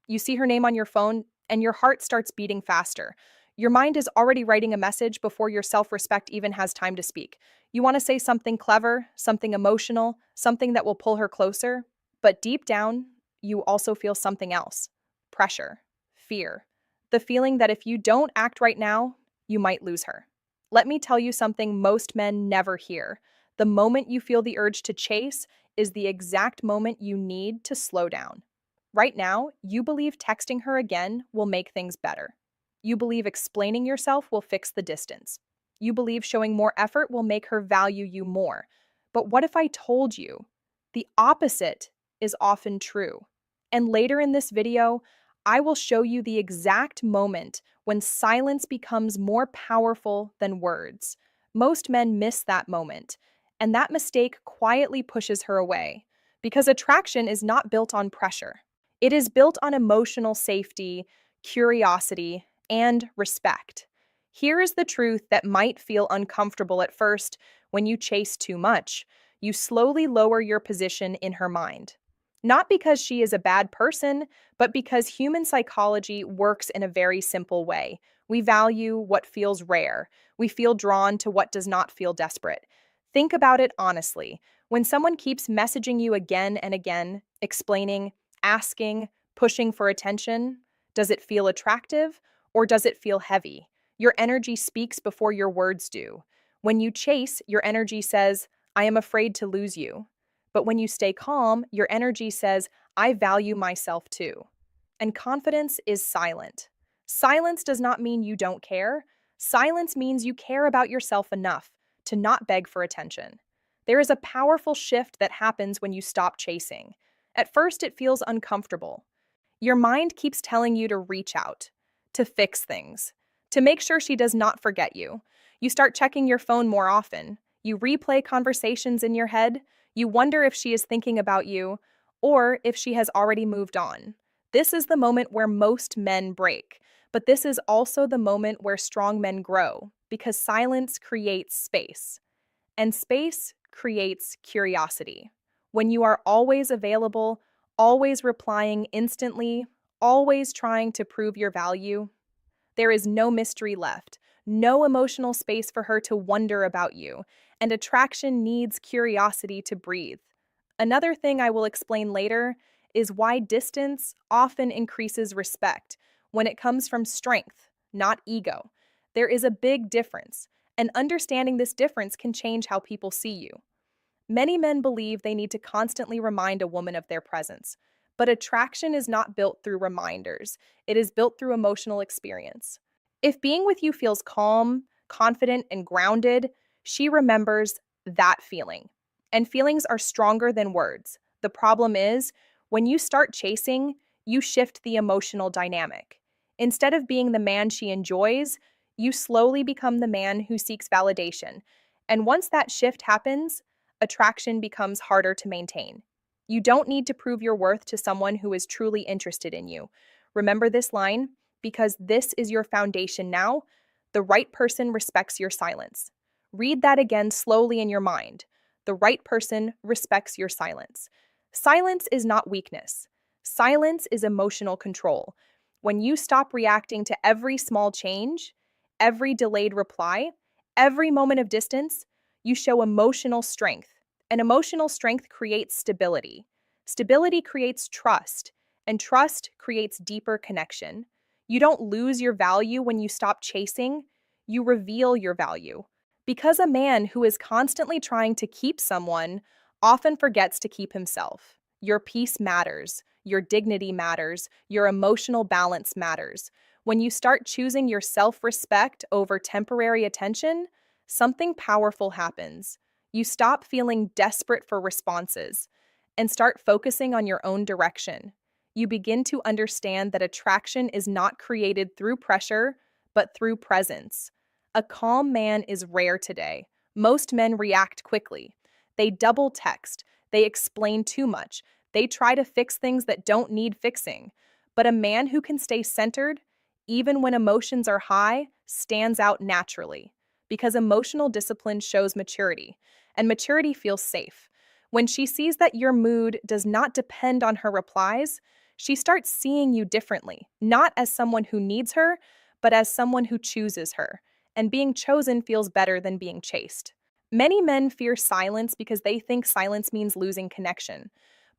You see her name on your phone, and your heart starts beating faster. Your mind is already writing a message before your self respect even has time to speak. You want to say something clever, something emotional, something that will pull her closer, but deep down, you also feel something else: pressure, fear, the feeling that if you don't act right now, you might lose her. Let me tell you something most men never hear. The moment you feel the urge to chase is the exact moment you need to slow down. Right now, you believe texting her again will make things better. You believe explaining yourself will fix the distance. You believe showing more effort will make her value you more. But what if I told you the opposite is often true? And later in this video, I will show you the exact moment when silence becomes more powerful than words. Most men miss that moment, and that mistake quietly pushes her away because attraction is not built on pressure. It is built on emotional safety, curiosity, and respect. Here is the truth that might feel uncomfortable at first when you chase too much. You slowly lower your position in her mind. Not because she is a bad person, but because human psychology works in a very simple way. We value what feels rare. We feel drawn to what does not feel desperate. Think about it honestly. When someone keeps messaging you again and again, explaining, asking, pushing for attention, does it feel attractive or does it feel heavy? Your energy speaks before your words do. When you chase, your energy says, I am afraid to lose you. But when you stay calm, your energy says, I value myself too. And confidence is silent. Silence does not mean you don't care. Silence means you care about yourself enough to not beg for attention. There is a powerful shift that happens when you stop chasing. At first, it feels uncomfortable. Your mind keeps telling you to reach out, to fix things, to make sure she does not forget you. You start checking your phone more often. You replay conversations in your head. You wonder if she is thinking about you or if she has already moved on. This is the moment where most men break, but this is also the moment where strong men grow because silence creates space, and space creates curiosity. When you are always available, always replying instantly, always trying to prove your value, there is no mystery left, no emotional space for her to wonder about you, and attraction needs curiosity to breathe. Another thing I will explain later is why distance often increases respect when it comes from strength, not ego. There is a big difference, and understanding this difference can change how people see you. Many men believe they need to constantly remind a woman of their presence, but attraction is not built through reminders, it is built through emotional experience. If being with you feels calm, confident, and grounded, she remembers that feeling. And feelings are stronger than words. The problem is, when you start chasing, you shift the emotional dynamic. Instead of being the man she enjoys, you slowly become the man who seeks validation. And once that shift happens, attraction becomes harder to maintain. You don't need to prove your worth to someone who is truly interested in you. Remember this line, because this is your foundation now. The right person respects your silence. Read that again slowly in your mind. The right person respects your silence. Silence is not weakness. Silence is emotional control. When you stop reacting to every small change, every delayed reply, every moment of distance, you show emotional strength. And emotional strength creates stability. Stability creates trust, and trust creates deeper connection. You don't lose your value when you stop chasing, you reveal your value. Because a man who is constantly trying to keep someone often forgets to keep himself. Your peace matters, your dignity matters, your emotional balance matters. When you start choosing your self respect over temporary attention, something powerful happens. You stop feeling desperate for responses and start focusing on your own direction. You begin to understand that attraction is not created through pressure, but through presence. A calm man is rare today. Most men react quickly. They double text. They explain too much. They try to fix things that don't need fixing. But a man who can stay centered, even when emotions are high, stands out naturally. Because emotional discipline shows maturity, and maturity feels safe. When she sees that your mood does not depend on her replies, She starts seeing you differently, not as someone who needs her, but as someone who chooses her. And being chosen feels better than being chased. Many men fear silence because they think silence means losing connection.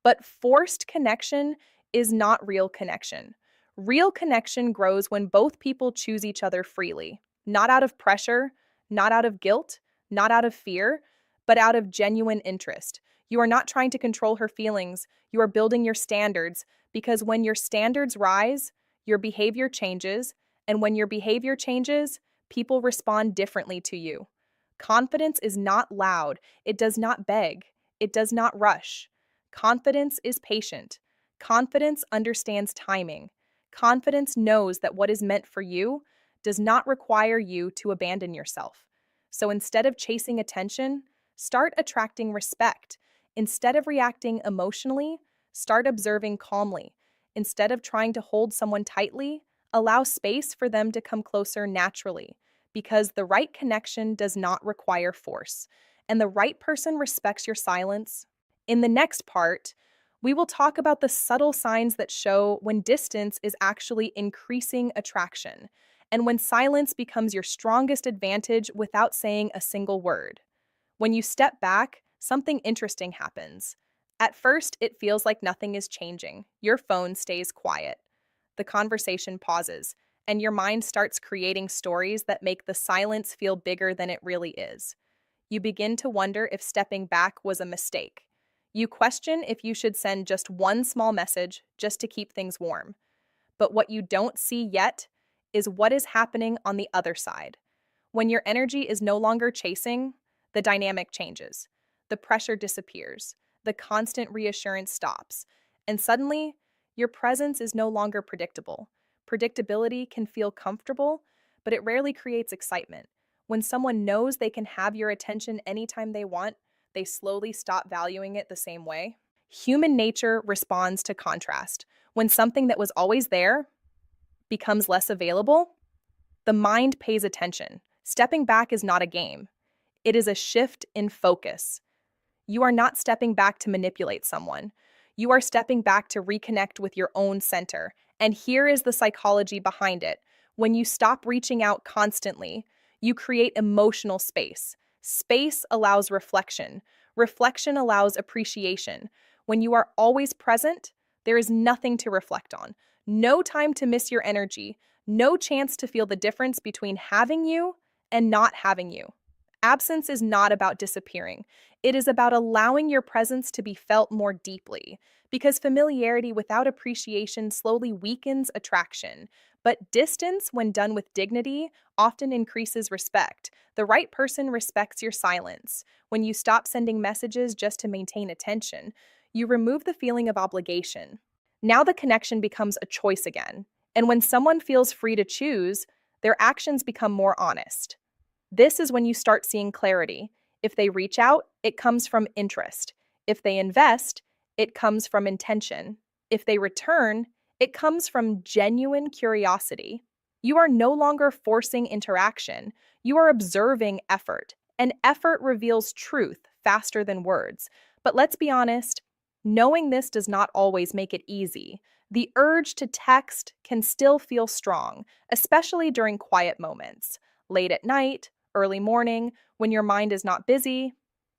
But forced connection is not real connection. Real connection grows when both people choose each other freely, not out of pressure, not out of guilt, not out of fear, but out of genuine interest. You are not trying to control her feelings, you are building your standards, because when your standards rise, your behavior changes, and when your behavior changes, people respond differently to you. Confidence is not loud, it does not beg, it does not rush. Confidence is patient. Confidence understands timing. Confidence knows that what is meant for you does not require you to abandon yourself. So instead of chasing attention, start attracting respect. Instead of reacting emotionally, start observing calmly. Instead of trying to hold someone tightly, allow space for them to come closer naturally, because the right connection does not require force, and the right person respects your silence. In the next part, we will talk about the subtle signs that show when distance is actually increasing attraction, and when silence becomes your strongest advantage without saying a single word. When you step back, something interesting happens. At first, it feels like nothing is changing. Your phone stays quiet. The conversation pauses, and your mind starts creating stories that make the silence feel bigger than it really is. You begin to wonder if stepping back was a mistake. You question if you should send just one small message just to keep things warm. But what you don't see yet is what is happening on the other side. When your energy is no longer chasing, the dynamic changes. The pressure disappears. The constant reassurance stops. And suddenly, your presence is no longer predictable. Predictability can feel comfortable, but it rarely creates excitement. When someone knows they can have your attention anytime they want, they slowly stop valuing it the same way. Human nature responds to contrast. When something that was always there becomes less available, the mind pays attention. Stepping back is not a game. It is a shift in focus. You are not stepping back to manipulate someone. You are stepping back to reconnect with your own center. And here is the psychology behind it. When you stop reaching out constantly, you create emotional space. Space allows reflection. Reflection allows appreciation. When you are always present, there is nothing to reflect on. No time to miss your energy. No chance to feel the difference between having you and not having you. Absence is not about disappearing. It is about allowing your presence to be felt more deeply, because familiarity without appreciation slowly weakens attraction. But distance, when done with dignity, often increases respect. The right person respects your silence. When you stop sending messages just to maintain attention, you remove the feeling of obligation. Now the connection becomes a choice again. And when someone feels free to choose, their actions become more honest. This is when you start seeing clarity. If they reach out, it comes from interest. If they invest, it comes from intention. If they return, it comes from genuine curiosity. You are no longer forcing interaction. You are observing effort. And effort reveals truth faster than words. But let's be honest, knowing this does not always make it easy. The urge to text can still feel strong, especially during quiet moments. Late at night, early morning, when your mind is not busy,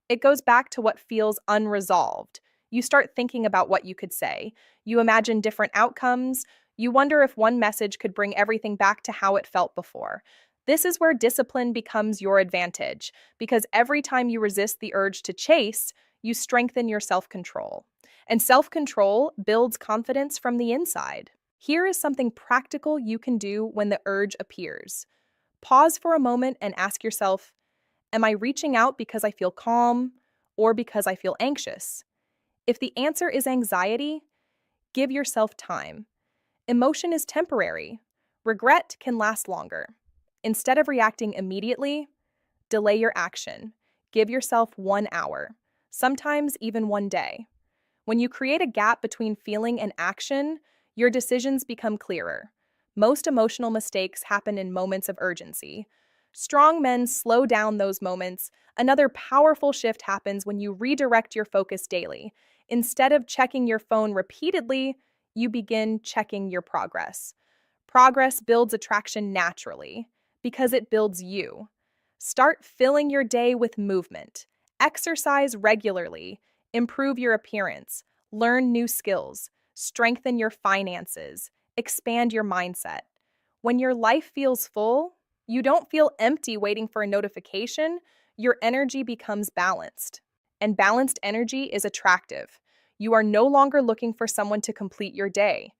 it goes back to what feels unresolved. You start thinking about what you could say. You imagine different outcomes. You wonder if one message could bring everything back to how it felt before. This is where discipline becomes your advantage, because every time you resist the urge to chase, you strengthen your self-control. And self-control builds confidence from the inside. Here is something practical you can do when the urge appears. Pause for a moment and ask yourself, am I reaching out because I feel calm or because I feel anxious? If the answer is anxiety, give yourself time. Emotion is temporary. Regret can last longer. Instead of reacting immediately, delay your action. Give yourself 1 hour, sometimes even 1 day. When you create a gap between feeling and action, your decisions become clearer. Most emotional mistakes happen in moments of urgency. Strong men slow down those moments. Another powerful shift happens when you redirect your focus daily. Instead of checking your phone repeatedly, you begin checking your progress. Progress builds attraction naturally because it builds you. Start filling your day with movement. Exercise regularly. Improve your appearance. Learn new skills. Strengthen your finances. Expand your mindset. When your life feels full, you don't feel empty waiting for a notification. Your energy becomes balanced. And balanced energy is attractive. You are no longer looking for someone to complete your day.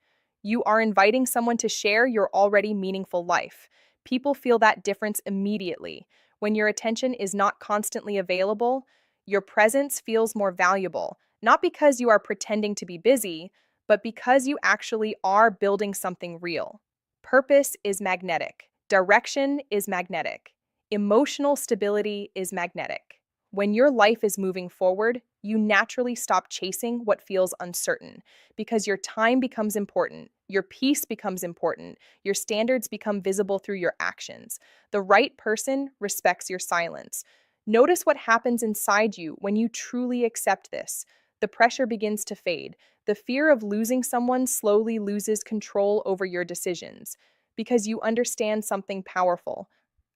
You are inviting someone to share your already meaningful life. People feel that difference immediately. When your attention is not constantly available, your presence feels more valuable, not because you are pretending to be busy, but because you actually are building something real. Purpose is magnetic. Direction is magnetic. Emotional stability is magnetic. When your life is moving forward, you naturally stop chasing what feels uncertain because your time becomes important, your peace becomes important, your standards become visible through your actions. The right person respects your silence. Notice what happens inside you when you truly accept this. The pressure begins to fade. The fear of losing someone slowly loses control over your decisions because you understand something powerful.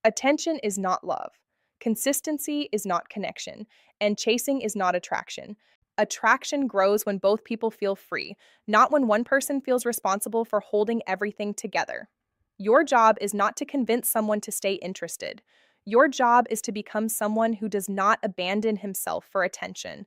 Attention is not love. Consistency is not connection, and chasing is not attraction. Attraction grows when both people feel free, not when one person feels responsible for holding everything together. Your job is not to convince someone to stay interested. Your job is to become someone who does not abandon himself for attention.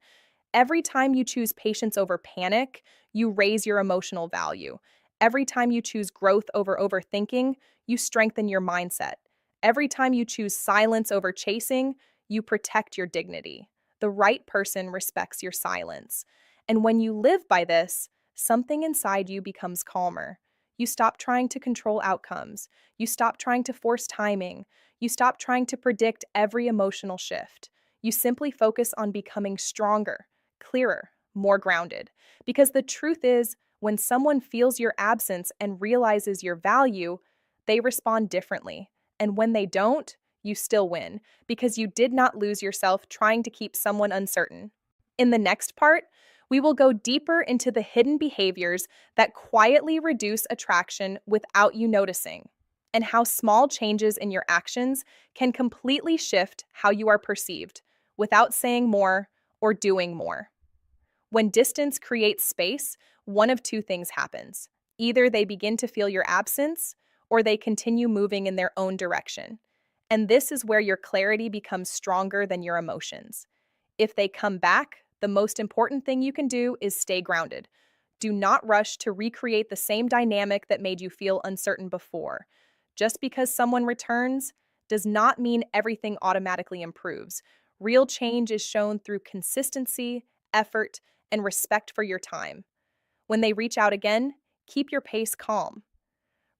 Every time you choose patience over panic, you raise your emotional value. Every time you choose growth over overthinking, you strengthen your mindset. Every time you choose silence over chasing, you protect your dignity. The right person respects your silence. And when you live by this, something inside you becomes calmer. You stop trying to control outcomes. You stop trying to force timing. You stop trying to predict every emotional shift. You simply focus on becoming stronger, clearer, more grounded. Because the truth is, when someone feels your absence and realizes your value, they respond differently. And when they don't, you still win because you did not lose yourself trying to keep someone uncertain. In the next part, we will go deeper into the hidden behaviors that quietly reduce attraction without you noticing, and how small changes in your actions can completely shift how you are perceived without saying more or doing more. When distance creates space, one of two things happens. Either they begin to feel your absence, or they continue moving in their own direction. And this is where your clarity becomes stronger than your emotions. If they come back, the most important thing you can do is stay grounded. Do not rush to recreate the same dynamic that made you feel uncertain before. Just because someone returns does not mean everything automatically improves. Real change is shown through consistency, effort, and respect for your time. When they reach out again, keep your pace calm.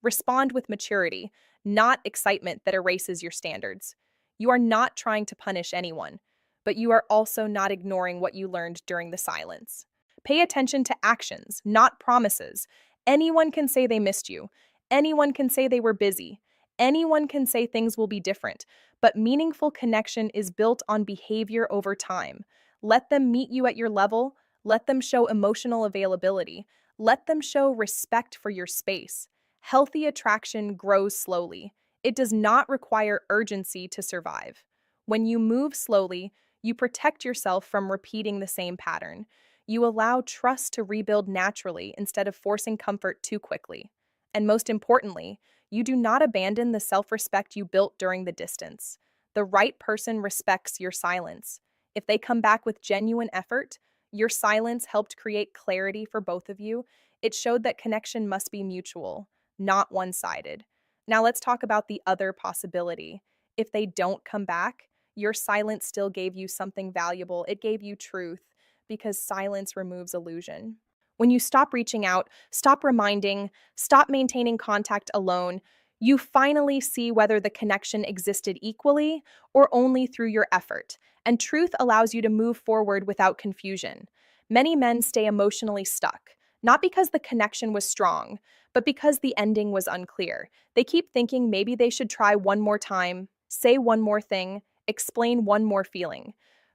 Respond with maturity, not excitement that erases your standards. You are not trying to punish anyone, but you are also not ignoring what you learned during the silence. Pay attention to actions, not promises. Anyone can say they missed you. Anyone can say they were busy. Anyone can say things will be different, but meaningful connection is built on behavior over time. Let them meet you at your level. Let them show emotional availability. Let them show respect for your space. Healthy attraction grows slowly. It does not require urgency to survive. When you move slowly, you protect yourself from repeating the same pattern. You allow trust to rebuild naturally instead of forcing comfort too quickly. And most importantly, you do not abandon the self-respect you built during the distance. The right person respects your silence. If they come back with genuine effort, your silence helped create clarity for both of you. It showed that connection must be mutual, not one-sided. Now let's talk about the other possibility. If they don't come back, your silence still gave you something valuable. It gave you truth because silence removes illusion. When you stop reaching out, stop reminding, stop maintaining contact alone, you finally see whether the connection existed equally or only through your effort. And truth allows you to move forward without confusion. Many men stay emotionally stuck, not because the connection was strong, but because the ending was unclear. They keep thinking maybe they should try one more time, say one more thing, explain one more feeling.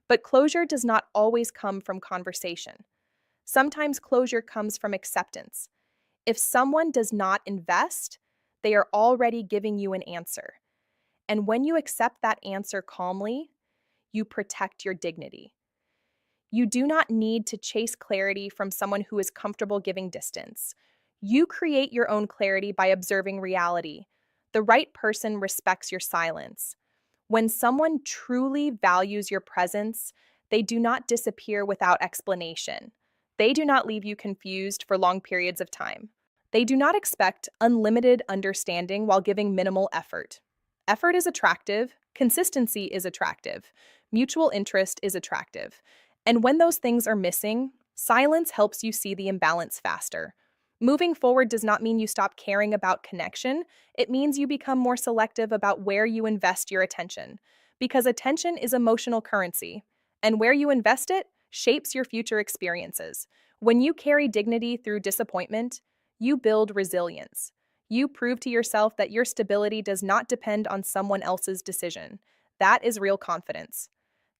But closure does not always come from conversation. Sometimes closure comes from acceptance. If someone does not invest, they are already giving you an answer. And when you accept that answer calmly, you protect your dignity. You do not need to chase clarity from someone who is comfortable giving distance. You create your own clarity by observing reality. The right person respects your silence. When someone truly values your presence, they do not disappear without explanation. They do not leave you confused for long periods of time. They do not expect unlimited understanding while giving minimal effort. Effort is attractive, consistency is attractive, mutual interest is attractive. And when those things are missing, silence helps you see the imbalance faster. Moving forward does not mean you stop caring about connection. It means you become more selective about where you invest your attention. Because attention is emotional currency, and where you invest it shapes your future experiences. When you carry dignity through disappointment, you build resilience. You prove to yourself that your stability does not depend on someone else's decision. That is real confidence.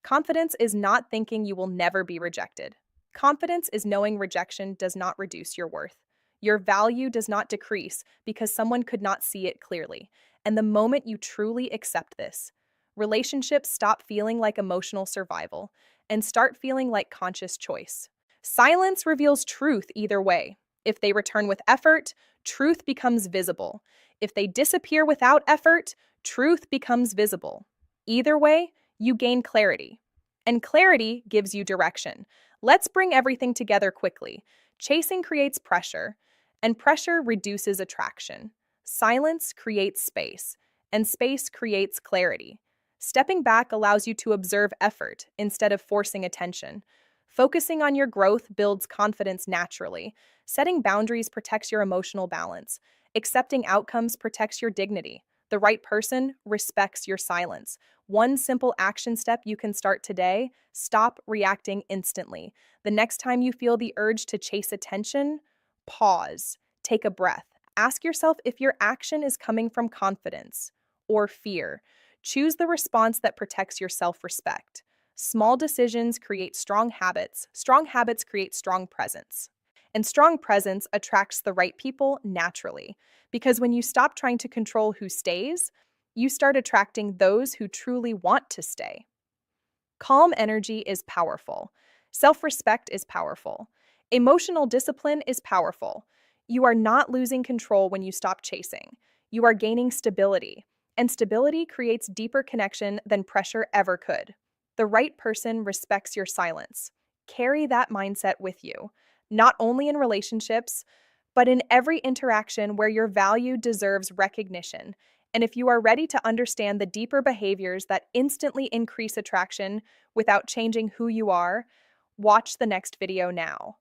Confidence is not thinking you will never be rejected. Confidence is knowing rejection does not reduce your worth. Your value does not decrease because someone could not see it clearly. And the moment you truly accept this, relationships stop feeling like emotional survival and start feeling like conscious choice. Silence reveals truth either way. If they return with effort, truth becomes visible. If they disappear without effort, truth becomes visible. Either way, you gain clarity. And clarity gives you direction. Let's bring everything together quickly. Chasing creates pressure, and pressure reduces attraction. Silence creates space, and space creates clarity. Stepping back allows you to observe effort instead of forcing attention. Focusing on your growth builds confidence naturally. Setting boundaries protects your emotional balance. Accepting outcomes protects your dignity. The right person respects your silence. One simple action step you can start today: stop reacting instantly. The next time you feel the urge to chase attention, pause, take a breath. Ask yourself if your action is coming from confidence or fear. Choose the response that protects your self-respect. Small decisions create strong habits. Strong habits create strong presence. And strong presence attracts the right people naturally. Because when you stop trying to control who stays, you start attracting those who truly want to stay. Calm energy is powerful. Self-respect is powerful. Emotional discipline is powerful. You are not losing control when you stop chasing. You are gaining stability. And stability creates deeper connection than pressure ever could. The right person respects your silence. Carry that mindset with you, not only in relationships, but in every interaction where your value deserves recognition. And if you are ready to understand the deeper behaviors that instantly increase attraction without changing who you are, watch the next video now.